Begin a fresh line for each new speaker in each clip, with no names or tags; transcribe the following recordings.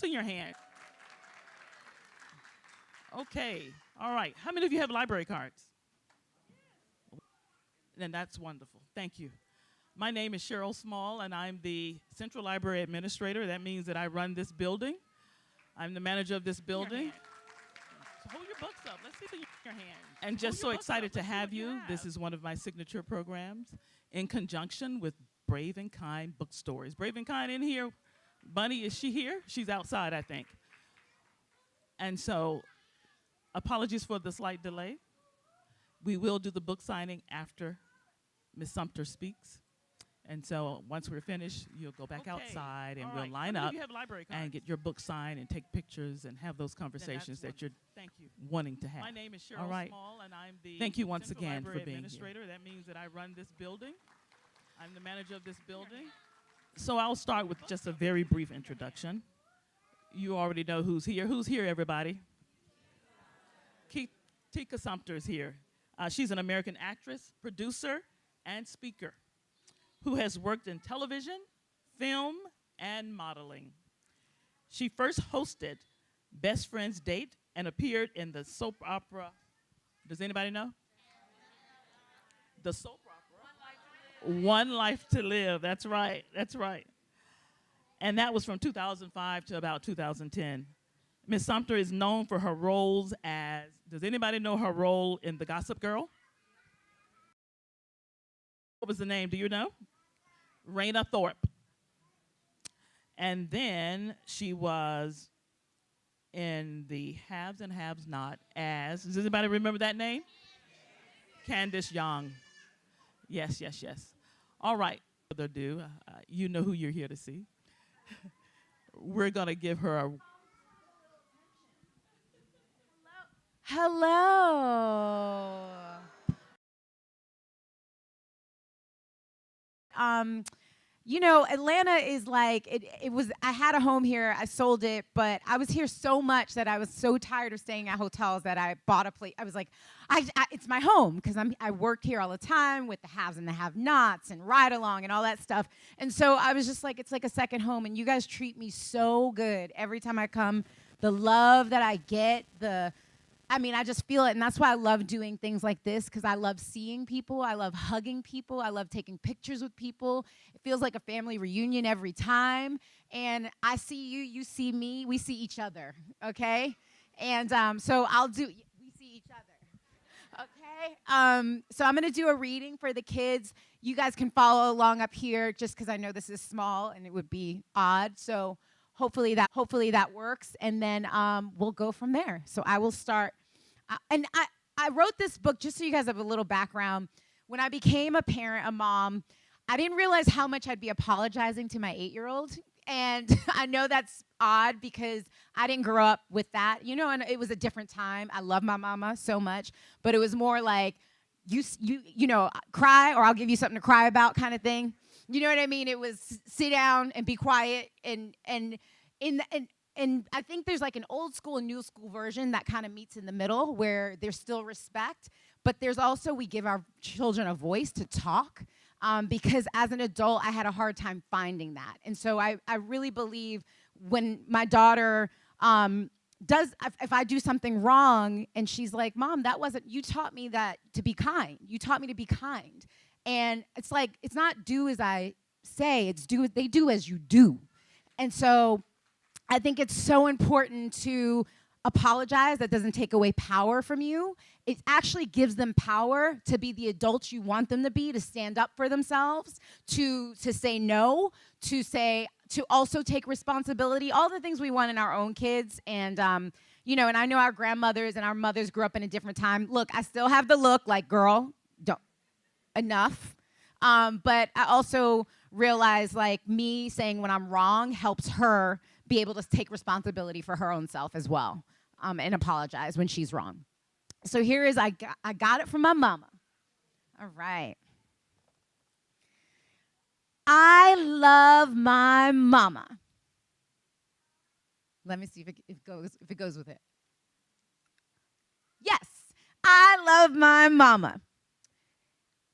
in your hand. Okay. All right. How many of you have library cards? Then that's wonderful. Thank you. My name is Cheryl Small, and I'm the Central Library Administrator. That means that I run this building. I'm the manager of this building. So hold your books up. Let's see what's in your hand. And just so excited to have you. This is one of my signature programs in conjunction with Brave and Kind Bookstores. Brave and Kind in here. Bunny, is she here? She's outside, I think. And so, apologies for the slight delay. We will do the book signing after Ms. Sumpter speaks. And so once we're finished, you'll go back outside and we'll line up and get your book signed and take pictures and have those conversations that you're wanting to have. My name is Cheryl Small, and I'm the Thank you once again for being here. That means that I run this building. I'm the manager of this building. So I'll start with just a very brief introduction. You already know who's here. Who's here, everybody? Tika Sumpter is here. She's an American actress, producer, and speaker who has worked in television, film, and modeling. She first hosted Best Friends Date and appeared in the soap opera. Does anybody know? The soap opera. One Life to Live. That's right. That's right. And that was from 2005 to about 2010. Ms. Sumpter is known for her roles as, does anybody know her role in The Gossip Girl? What was the name? Do you know? Raina Thorpe. And then she was in the Haves and Haves Not as, does anybody remember that name? Candace Young. Yes, yes, yes. All right. Further ado, you know who you're here to see. We're going to give her a
Hello. You know, Atlanta is like, it was, I had a home here, I sold it, but I was here so much that I was so tired of staying at hotels that I bought a place. I was like, it's my home, because I work here all the time with the haves and the have-nots and ride along and all that stuff. And so I was just like, it's like a second home, and you guys treat me so good every time I come. The love that I get, I just feel it, and that's why I love doing things like this, because I love seeing people, I love hugging people, I love taking pictures with people. It feels like a family reunion every time, and I see you, you see me, we see each other, okay? And so we see each other, okay? So I'm gonna do a reading for the kids. You guys can follow along up here, just because I know this is small, and it would be odd, so hopefully that works, and then we'll go from there. So I will start. And I wrote this book, just so you guys have a little background. When I became a parent, a mom, I didn't realize how much I'd be apologizing to my 8-year-old. And I know that's odd because I didn't grow up with that, you know, and it was a different time. I love my mama so much, but it was more like, you know, cry or I'll give you something to cry about kind of thing. You know what I mean? It was sit down and be quiet, and I think there's like an old school and new school version that kind of meets in the middle where there's still respect, but there's also we give our children a voice to talk, because as an adult I had a hard time finding that. And so I really believe when my daughter if I do something wrong and she's like, Mom, that wasn't, you taught me that to be kind. You taught me to be kind. And it's like, it's not do as I say, they do as you do. And so I think it's so important to apologize. That doesn't take away power from you. It actually gives them power to be the adults you want them to be, to stand up for themselves, to say no, to also take responsibility, all the things we want in our own kids. And, you know, and I know our grandmothers and our mothers grew up in a different time. Look, I still have the look like, girl, don't. Enough. But I also realize, like, me saying when I'm wrong helps her be able to take responsibility for her own self as well, and apologize when she's wrong. So here is, I got it from my mama. All right. I love my mama. Let me see if it goes with it. Yes, I love my mama.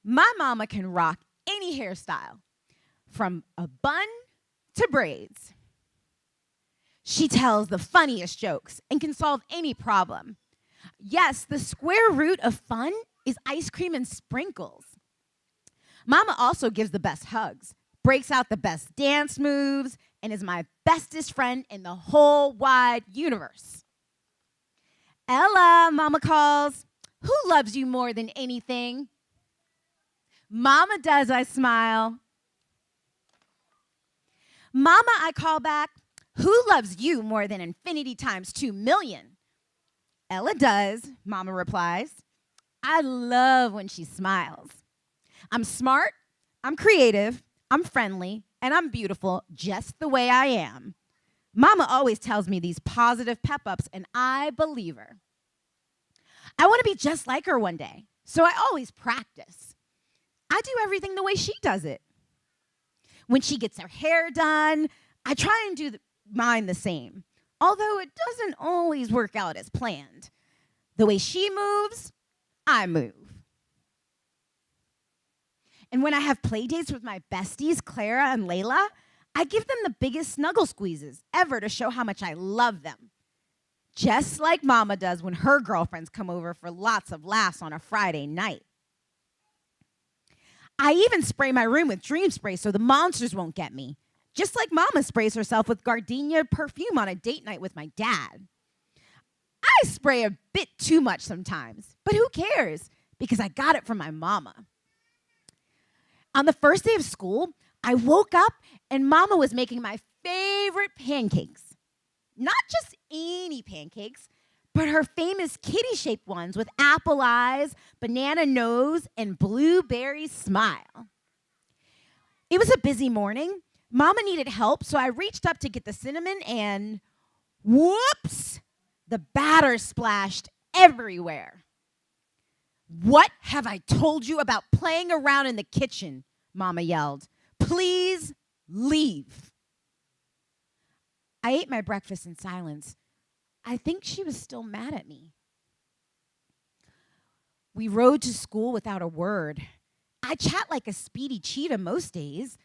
My mama can rock any hairstyle, from a bun to braids. She tells the funniest jokes and can solve any problem. Yes, the square root of fun is ice cream and sprinkles. Mama also gives the best hugs, breaks out the best dance moves, and is my bestest friend in the whole wide universe. Ella, Mama calls. Who loves you more than anything? Mama does, I smile. Mama, I call back. Who loves you more than infinity times 2,000,000? Ella does, Mama replies. I love when she smiles. I'm smart, I'm creative, I'm friendly, and I'm beautiful just the way I am. Mama always tells me these positive pep-ups, and I believe her. I want to be just like her one day, so I always practice. I do everything the way she does it. When she gets her hair done, I try and do mine the same, although it doesn't always work out as planned. The way she moves, I move. And when I have play dates with my besties, Clara and Layla, I give them the biggest snuggle squeezes ever to show how much I love them. Just like Mama does when her girlfriends come over for lots of laughs on a Friday night. I even spray my room with dream spray so the monsters won't get me. Just like Mama sprays herself with gardenia perfume on a date night with my dad. I spray a bit too much sometimes, but who cares? Because I got it from my mama. On the first day of school, I woke up and Mama was making my favorite pancakes. Not just any pancakes, but her famous kitty-shaped ones with apple eyes, banana nose, and blueberry smile. It was a busy morning. Mama needed help, so I reached up to get the cinnamon and whoops, the batter splashed everywhere. What have I told you about playing around in the kitchen? Mama yelled. Please leave. I ate my breakfast in silence. I think she was still mad at me. We rode to school without a word. I chat like a speedy cheetah most days.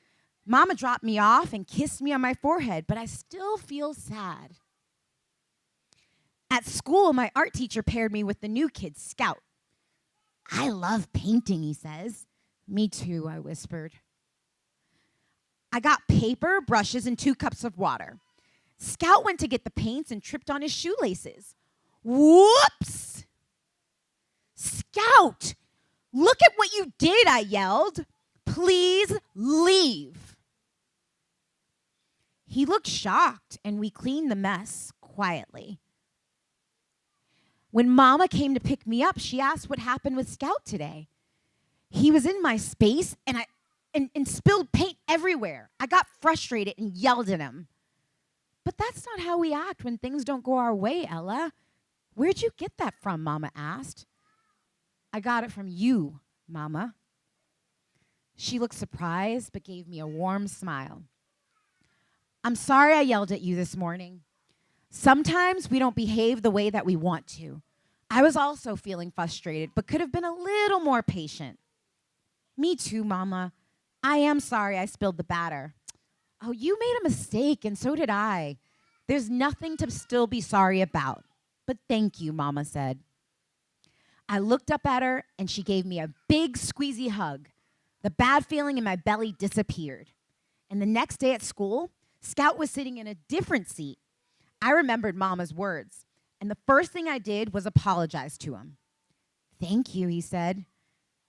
Mama dropped me off and kissed me on my forehead, but I still feel sad. At school, my art teacher paired me with the new kid, Scout. I love painting, he says. Me too, I whispered. I got paper, brushes, and 2 cups of water. Scout went to get the paints and tripped on his shoelaces. Whoops! Scout, look at what you did, I yelled. Please leave. He looked shocked, and we cleaned the mess quietly. When Mama came to pick me up, she asked what happened with Scout today. He was in my space, and spilled paint everywhere. I got frustrated and yelled at him. But that's not how we act when things don't go our way, Ella. Where'd you get that from, Mama asked. I got it from you, Mama. She looked surprised, but gave me a warm smile. I'm sorry I yelled at you this morning. Sometimes we don't behave the way that we want to. I was also feeling frustrated, but could have been a little more patient. Me too, Mama. I am sorry I spilled the batter. Oh, you made a mistake, and so did I. There's nothing to still be sorry about. But thank you, Mama said. I looked up at her, and she gave me a big squeezy hug. The bad feeling in my belly disappeared. And the next day at school, Scout was sitting in a different seat. I remembered Mama's words, and the first thing I did was apologize to him. Thank you, he said.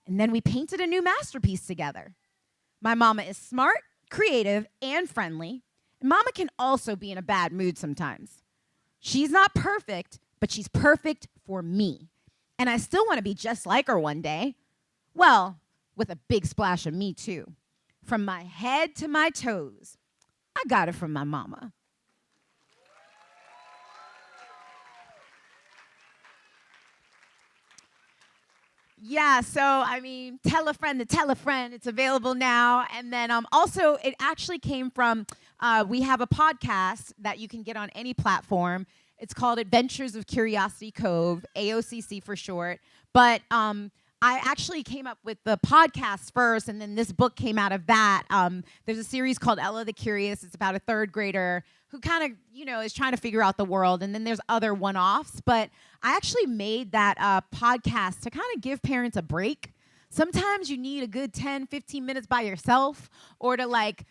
And then we painted a new masterpiece together. My Mama is smart, creative, and friendly. And Mama can also be in a bad mood sometimes. She's not perfect, but she's perfect for me. And I still want to be just like her one day. Well, with a big splash of me too. From my head to my toes. I got it from my Mama. Yeah, so I mean, tell a friend to tell a friend. It's available now. And then also, it actually came from, we have a podcast that you can get on any platform. It's called Adventures of Curiosity Cove, AOCC for short. But I actually came up with the podcast first, and then this book came out of that. There's a series called Ella the Curious. It's about a third grader who kind of, is trying to figure out the world. And then there's other one-offs. But I actually made that podcast to kind of give parents a break. Sometimes you need a good 10, 15 minutes by yourself, or to like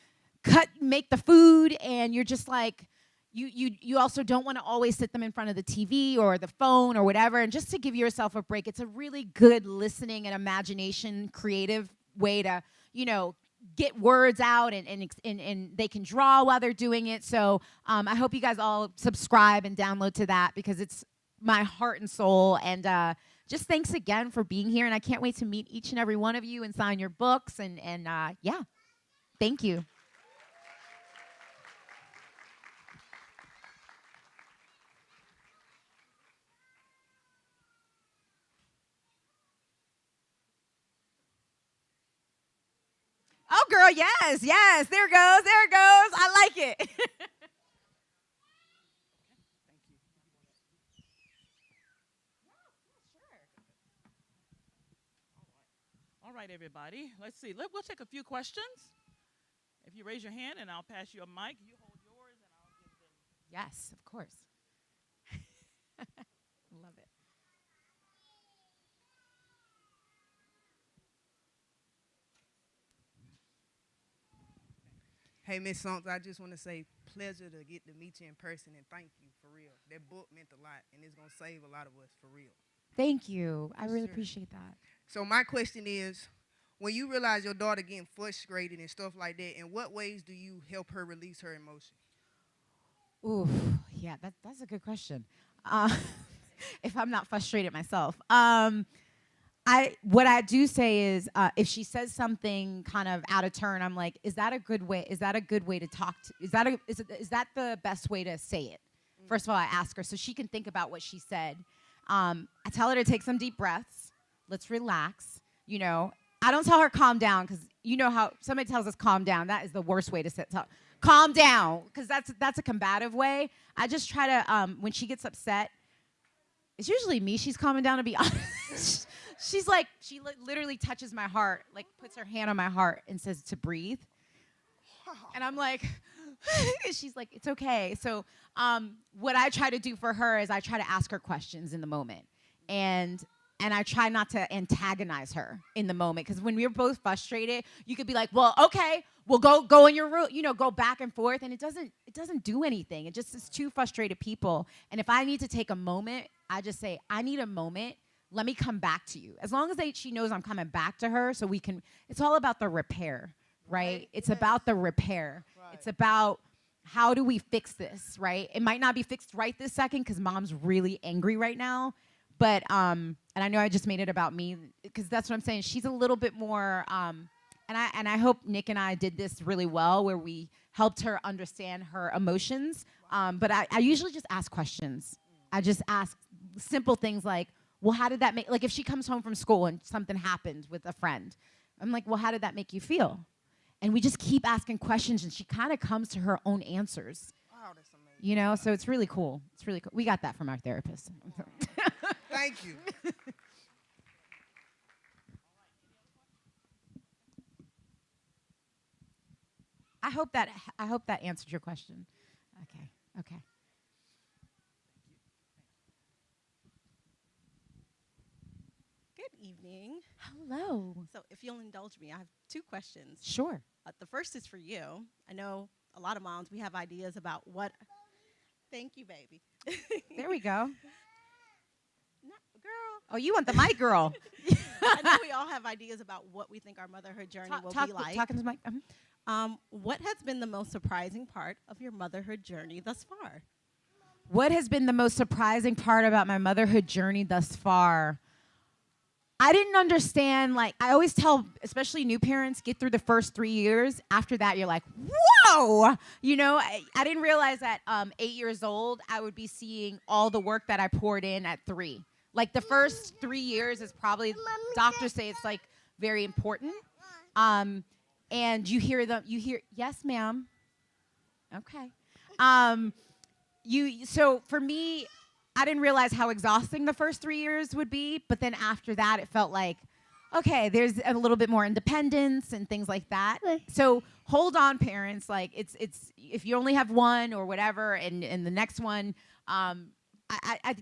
make the food, and you're just like, you also don't want to always sit them in front of the TV or the phone or whatever, and just to give yourself a break. It's a really good listening and imagination, creative way to, get words out, and they can draw while they're doing it. So I hope you guys all subscribe and download to that, because it's my heart and soul. And just thanks again for being here, and I can't wait to meet each and every one of you and sign your books. And yeah, thank you. Oh, girl, yes. There it goes. I like it.
All right, everybody. Let's see. We'll take a few questions. If you raise your hand, and I'll pass you a mic. You hold yours, and I'll give them.
Yes, of course. Love it.
Hey, Miss Sumpter, I just want to say pleasure to get to meet you in person, and thank you for real. That book meant a lot, and it's going to save a lot of us for real.
Thank you. I really
Sure.
appreciate that.
So my question is, when you realize your daughter getting frustrated and stuff like that, in what ways do you help her release her emotion?
Ooh, yeah, that's a good question. If I'm not frustrated myself. What I do say is, if she says something kind of out of turn, I'm like, is that a good way? Is that a good way to talk to? Is that the best way to say it? First of all, I ask her so she can think about what she said. I tell her to take some deep breaths. Let's relax. I don't tell her calm down, because you know how somebody tells us calm down. That is the worst way to talk. Calm down, because that's a combative way. I just try to, when she gets upset, it's usually me she's calming down, to be honest. She's like, literally touches my heart, like puts her hand on my heart and says to breathe. And I'm like, she's like, it's okay. So what I try to do for her is I try to ask her questions in the moment. And I try not to antagonize her in the moment, because when we're both frustrated, you could be like, well, okay, we'll go in your room, go back and forth, and it doesn't do anything. It just is two frustrated people. And if I need to take a moment, I just say, I need a moment. Let me come back to you. As long as she knows I'm coming back to her, so we can. It's all about the repair, right? It's about the repair. Right. It's about how do we fix this, right? It might not be fixed right this second, because mom's really angry right now. But, and I know I just made it about me, because that's what I'm saying. She's a little bit more, and I hope Nick and I did this really well, where we helped her understand her emotions. But I usually just ask questions. I just ask simple things like, well, how did that make, like if she comes home from school and something happens with a friend, I'm like, well, how did that make you feel? And we just keep asking questions, and she kind of comes to her own answers.
Wow, that's amazing.
So it's really cool. It's really cool. We got that from our therapist.
Thank you.
I hope that answered your question. Okay.
Good evening.
Hello.
So, if you'll indulge me, I have two questions.
Sure.
The first is for you. I know a lot of moms, we have ideas about what. Thank you, baby.
There we go.
No, girl.
Oh, you want the mic, girl.
I know we all have ideas about what we think our motherhood journey will be like.
Talking to the mic.
What has been the most surprising part of your motherhood journey thus far?
What has been the most surprising part about my motherhood journey thus far? I didn't understand, I always tell, especially new parents, get through the first 3 years. After that, you're like, whoa! I didn't realize that 8 years old, I would be seeing all the work that I poured in at 3. Like the first 3 years is probably, doctors say it's very important. And you hear, yes, ma'am. Okay. So for me, I didn't realize how exhausting the first 3 years would be, but then after that, it felt like Okay, there's a little bit more independence and things like that. So hold on, parents. Like it's if you only have one or whatever, and the next one, I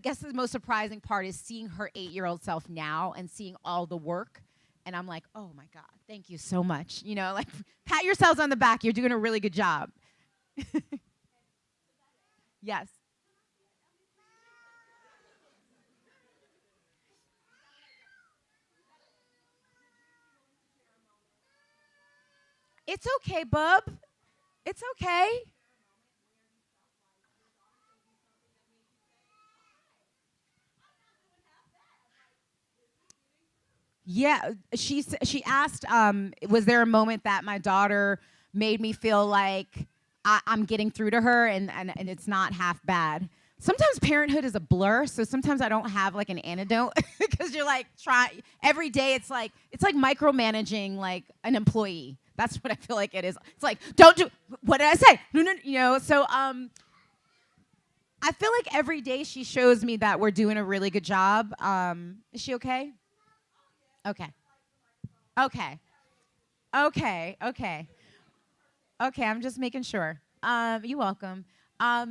guess the most surprising part is seeing her 8-year-old self now and seeing all the work. And I'm like, oh my God, thank you so much. You know, like pat yourselves on the back. You're doing a really good job. Yes. It's okay, bub. It's okay. Yeah, she asked, was there a moment that my daughter made me feel like I'm getting through to her and it's not half bad. Sometimes parenthood is a blur, so sometimes I don't have like an antidote because you're like every day it's like micromanaging like an employee. That's what I feel like it is. It's like, don't do, what did I say? No, no, you know, so I feel like every day she shows me that we're doing a really good job. Is she okay? Okay. Okay. Okay. Okay. Okay, I'm just making sure. You're welcome. I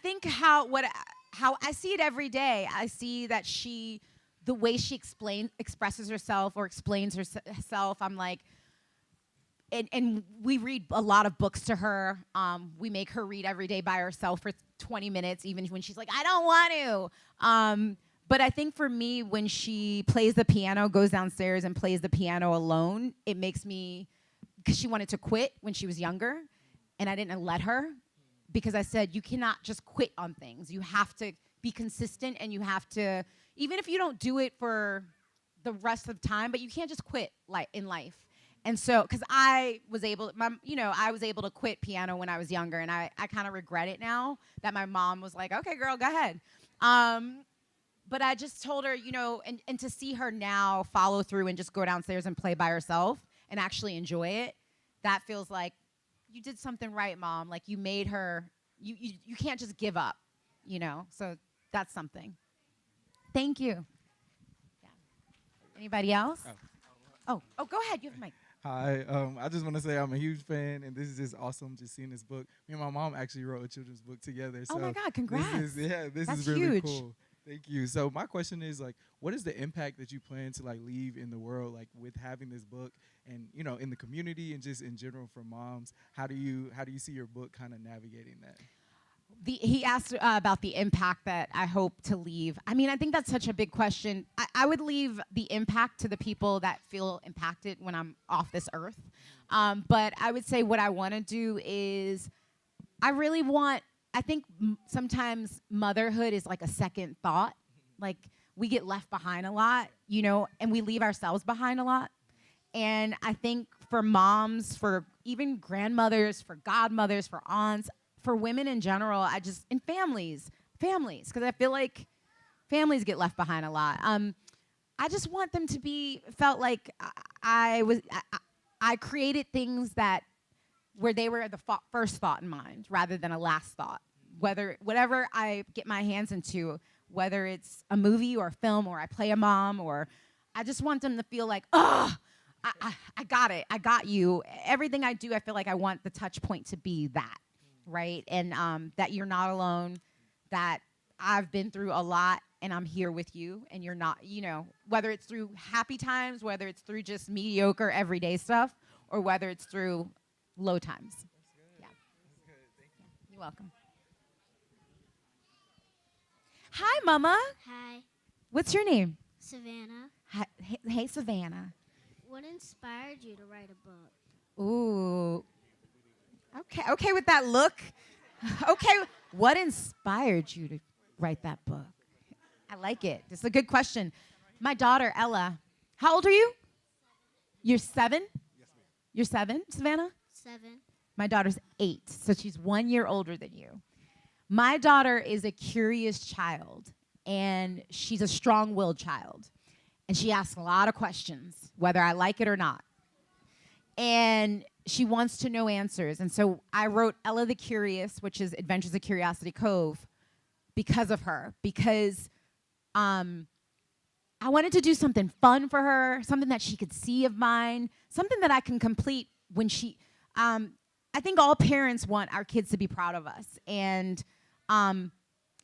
think how I see it every day. I see that the way she expresses herself or explains herself. I'm like, and we read a lot of books to her. We make her read every day by herself for 20 minutes, even when she's like, I don't want to. But I think for me, when she plays the piano, goes downstairs and plays the piano alone, it makes me, because she wanted to quit when she was younger, and I didn't let her, because I said, you cannot just quit on things. You have to be consistent, and you have to, even if you don't do it for the rest of the time, but you can't just quit in life. And so, because I was able to quit piano when I was younger, and I kind of regret it now that my mom was like, okay, girl, go ahead. But I just told her, and to see her now follow through and just go downstairs and play by herself and actually enjoy it, that feels like you did something right, Mom. Like you made her, you can't just give up, So that's something. Thank you. Yeah. Anybody else? Oh, go ahead. You have the mic.
Hi, I just want to say I'm a huge fan, and this is just awesome just seeing this book. Me and my mom actually wrote a children's book together.
Oh my God, congrats.
This
That's
is really
huge.
cool. Thank you. So my question is, like, what is the impact that you plan to, like, leave in the world, like, with having this book and, in the community and just in general for moms? How do you see your book kind of navigating that?
He asked about the impact that I hope to leave. I mean, I think that's such a big question. I would leave the impact to the people that feel impacted when I'm off this earth. But I would say what I want to do is I think sometimes motherhood is like a second thought. Like we get left behind a lot, and we leave ourselves behind a lot. And I think for moms, for even grandmothers, for godmothers, for aunts, for women in general, and families, because I feel like families get left behind a lot. I just want them to felt like I created things where they were the first thought in mind rather than a last thought. Whatever I get my hands into, whether it's a movie or a film or I play a mom, or I just want them to feel like, oh, I got it. I got you. Everything I do, I feel like I want the touch point to be that. Right? And that you're not alone, that I've been through a lot and I'm here with you, and you're not, whether it's through happy times, whether it's through just mediocre everyday stuff, or whether it's through low times.
That's good.
Yeah.
That's good. Thank you.
You're welcome. Hi, Mama.
Hi,
What's your name?
Savannah.
Hi, hey, Savannah.
What inspired you to write a book?
Ooh. Okay with that look. Okay, what inspired you to write that book? I like it. This is a good question. My daughter, Ella, how old are you? You're 7?
Yes, ma'am.
You're 7, Savannah?
7.
My daughter's 8, so she's 1 year older than you. My daughter is a curious child, and she's a strong-willed child. And she asks a lot of questions, whether I like it or not. And she wants to know answers. And so I wrote Ella the Curious, which is Adventures of Curiosity Cove, because of her. Because I wanted to do something fun for her, something that she could see of mine, something that I can complete when she. I think all parents want our kids to be proud of us, and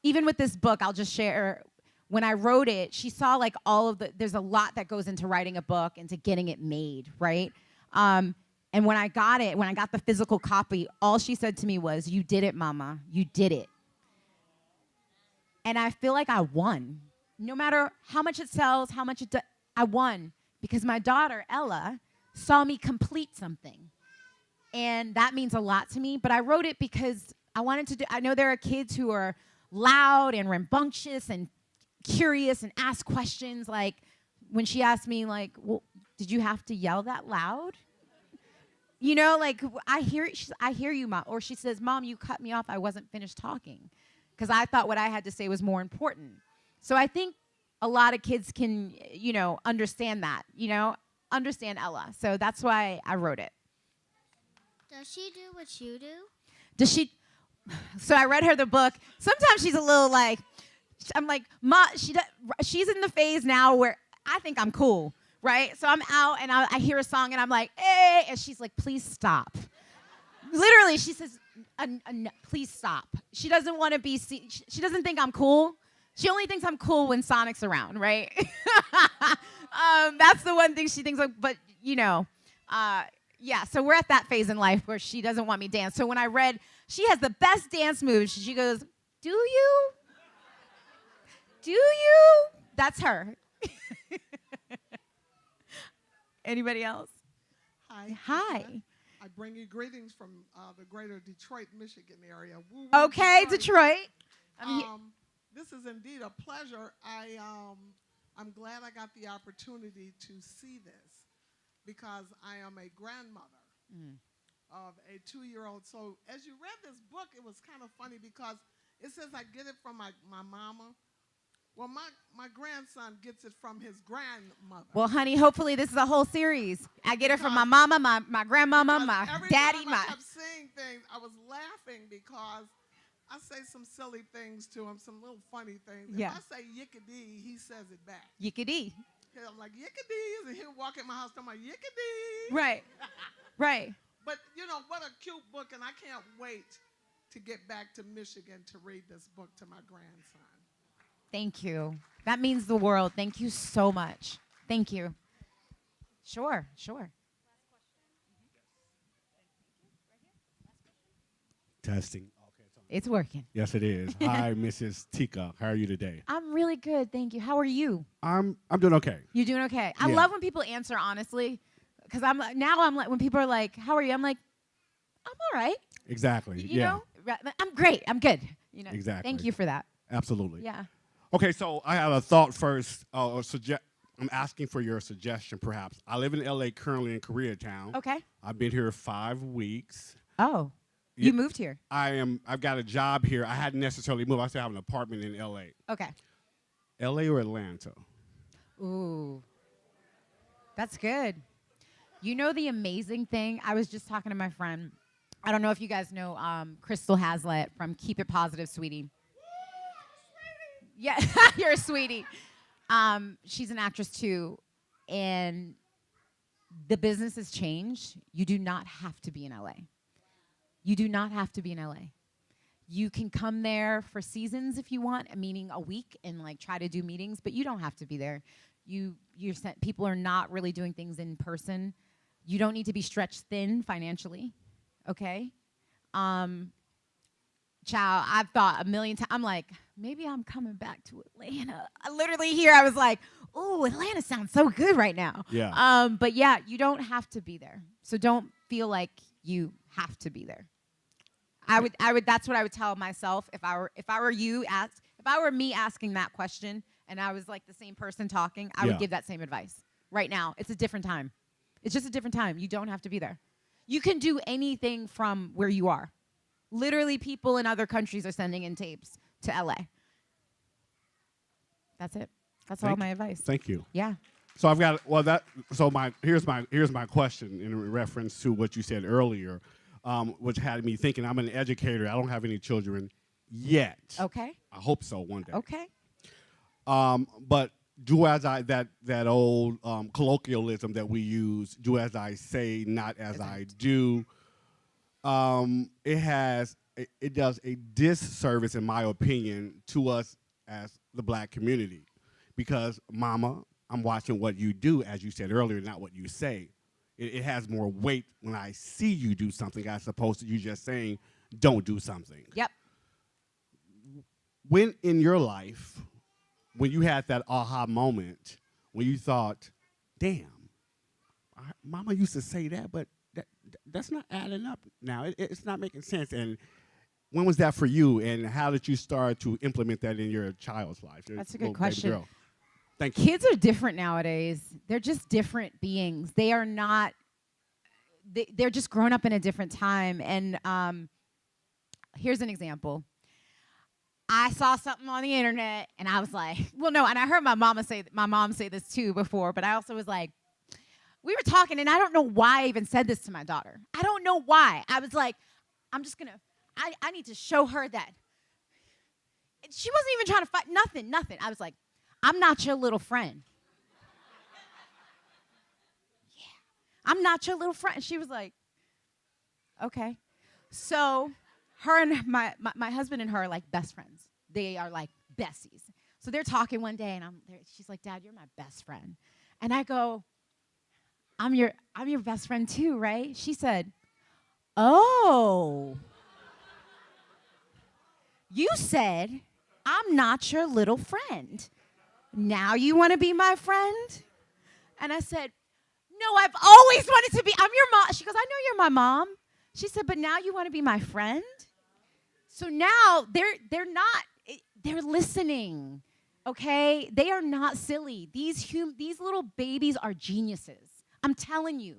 even with this book, I'll just share. When I wrote it, she saw like all of there's a lot that goes into writing a book and to getting it made, right? And when I got the physical copy, all she said to me was, "You did it, Mama. You did it." And I feel like I won. No matter how much it sells, I won because my daughter, Ella, saw me complete something. And that means a lot to me. But I wrote it because I know there are kids who are loud and rambunctious and curious and ask questions. Like when she asked me, like, well, did you have to yell that loud? You know, like I hear you, Mom. Or she says, Mom, you cut me off. I wasn't finished talking because I thought what I had to say was more important. So I think a lot of kids can, understand that, understand Ella. So that's why I wrote it.
Does she do what you do?
Does she? So I read her the book. Sometimes she's a little like, I'm like, Ma, she's in the phase now where I think I'm cool, right? So I'm out and I hear a song and I'm like, hey, and she's like, please stop. Literally, she says, please stop. She doesn't want to be, she doesn't think I'm cool. She only thinks I'm cool when Sonic's around, right? That's the one thing she thinks, but yeah, so we're at that phase in life where she doesn't want me to dance. So when I read, she has the best dance moves. She goes, do you? Do you? That's her. Anybody else?
Hi.
Hi.
I bring you greetings from the greater Detroit, Michigan area. Woo,
Okay, Detroit.
This is indeed a pleasure. I'm glad I got the opportunity to see this because I am a grandmother of a 2-year-old. So as you read this book, it was kind of funny because it says I get it from my mama. Well, my grandson gets it from his grandmother.
Well, honey, hopefully this is a whole series. I get it from my mama, my grandmama, my daddy.
Every time I kept saying things, I was laughing because I say some silly things to him, some little funny things.
Yeah.
If I say yickadee, he says it back.
Yickadee.
I'm like, yickadee, and he'll walk in my house talking about yickadee.
Right. Right.
But, what a cute book, and I can't wait to get back to Michigan to read this book to my grandson.
Thank you. That means the world. Thank you so much. Thank you. Sure.
Testing.
It's working.
Yes, it is. Hi, Mrs. Tika. How are you today?
I'm really good. Thank you. How are you?
I'm doing okay.
You're doing okay. I
Yeah.
love when people answer honestly because I'm like, when people are like, how are you? I'm like, I'm all right.
Exactly.
You know? I'm great. I'm good.
Exactly.
Thank you for that.
Absolutely.
Yeah.
Okay, so I have a thought first. I'm asking for your suggestion, perhaps. I live in LA currently in Koreatown.
Okay.
I've been here 5 weeks.
Oh,
Yeah.
you moved here.
I've got a job here. I hadn't necessarily moved. I still have an apartment in LA.
Okay.
LA or Atlanta?
Ooh. That's good. You know the amazing thing? I was just talking to my friend. I don't know if you guys know Crystal Hazlitt from Keep It Positive, Sweetie. Yeah, you're a sweetie. She's an actress too. And the business has changed. You do not have to be in LA. You do not have to be in LA. You can come there for seasons if you want, meaning a week, and like try to do meetings, but you don't have to be there. People are not really doing things in person. You don't need to be stretched thin financially, okay? Child, I've thought a million times. I'm like, maybe I'm coming back to Atlanta. I literally here, I was like, oh, Atlanta sounds so good right now.
Yeah.
But yeah, you don't have to be there. So don't feel like you have to be there. I would. That's what I would tell myself if I were me asking that question, and I was like the same person talking. I would give that same advice. Right now, it's a different time. It's just a different time. You don't have to be there. You can do anything from where you are. Literally, people in other countries are sending in tapes to LA. That's it. That's all my advice.
Thank you.
Yeah.
So I've got here's my question in reference to what you said earlier, which had me thinking. I'm an educator. I don't have any children yet.
Okay.
I hope so one day.
Okay.
But do as I that old colloquialism that we use, do as I say, not as I do. It does a disservice, in my opinion, to us as the black community, because Mama, I'm watching what you do, as you said earlier, not what you say. It has more weight when I see you do something as opposed to you just saying, don't do something.
Yep.
When in your life, when you had that aha moment, when you thought, damn, Mama used to say that, but that's not adding up now. It's not making sense. And when was that for you, and how did you start to implement that in your child's life?
That's a good question.
Girl. Thank you.
Kids are different nowadays. They're just different beings. They are not, they're just grown up in a different time. And here's an example. I saw something on the internet, and I was like, well, no, and I heard my mom say this too before, but I also was like, we were talking, and I don't know why I even said this to my daughter. I don't know why. I was like, I'm just going to, I need to show her that. She wasn't even trying to fight, nothing. I was like, I'm not your little friend. Yeah, I'm not your little friend. She was like, okay. So her and my husband and her are like best friends. They are like besties. So they're talking one day, and she's like, Dad, you're my best friend. And I go, I'm your best friend too, right? She said, oh. You said, I'm not your little friend. Now you want to be my friend? And I said, no, I've always wanted to be. I'm your mom. She goes, I know you're my mom. She said, but now you want to be my friend? So now they're listening, okay? They are not silly. These little babies are geniuses. I'm telling you.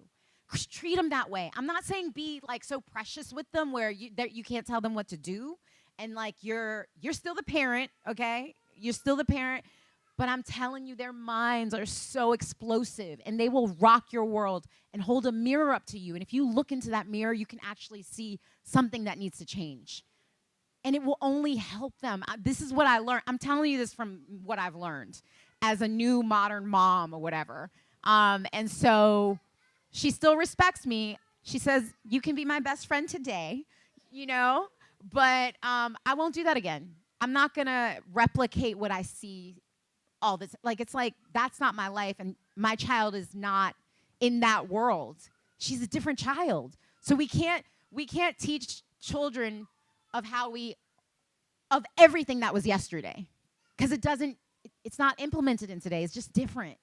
Treat them that way. I'm not saying be like so precious with them where you can't tell them what to do. And like you're still the parent, okay? You're still the parent. But I'm telling you, their minds are so explosive, and they will rock your world and hold a mirror up to you. And if you look into that mirror, you can actually see something that needs to change. And it will only help them. This is what I learned. I'm telling you this from what I've learned as a new modern mom or whatever. And so she still respects me. She says, you can be my best friend today, you know, but I won't do that again. I'm not going to replicate what I see all this. Like, it's like, that's not my life, and my child is not in that world. She's a different child. So we can't teach children of everything that was yesterday, because it's not implemented in today. It's just different.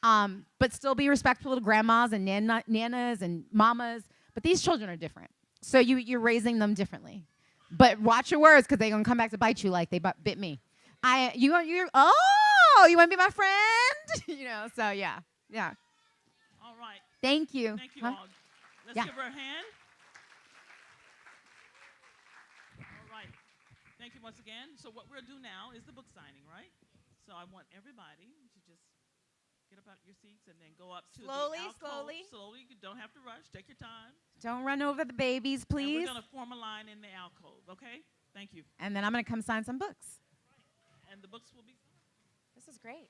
But still be respectful to grandmas and nanas and mamas. But these children are different. So you're raising them differently. But watch your words, because they're going to come back to bite you like they bit me. You want to be my friend? You know, so yeah.
All right.
Thank you.
Thank you all. Let's give her a hand. All right. Thank you once again. So what we'll do now is the book signing, right? So I want everybody to just get up out your seats and then go up to
Slowly.
Slowly. You don't have to rush. Take your time.
Don't run over the babies, please.
And we're going to form a line in the alcove, okay? Thank you.
And then I'm going to come sign some books.
And the books will be...
This is great.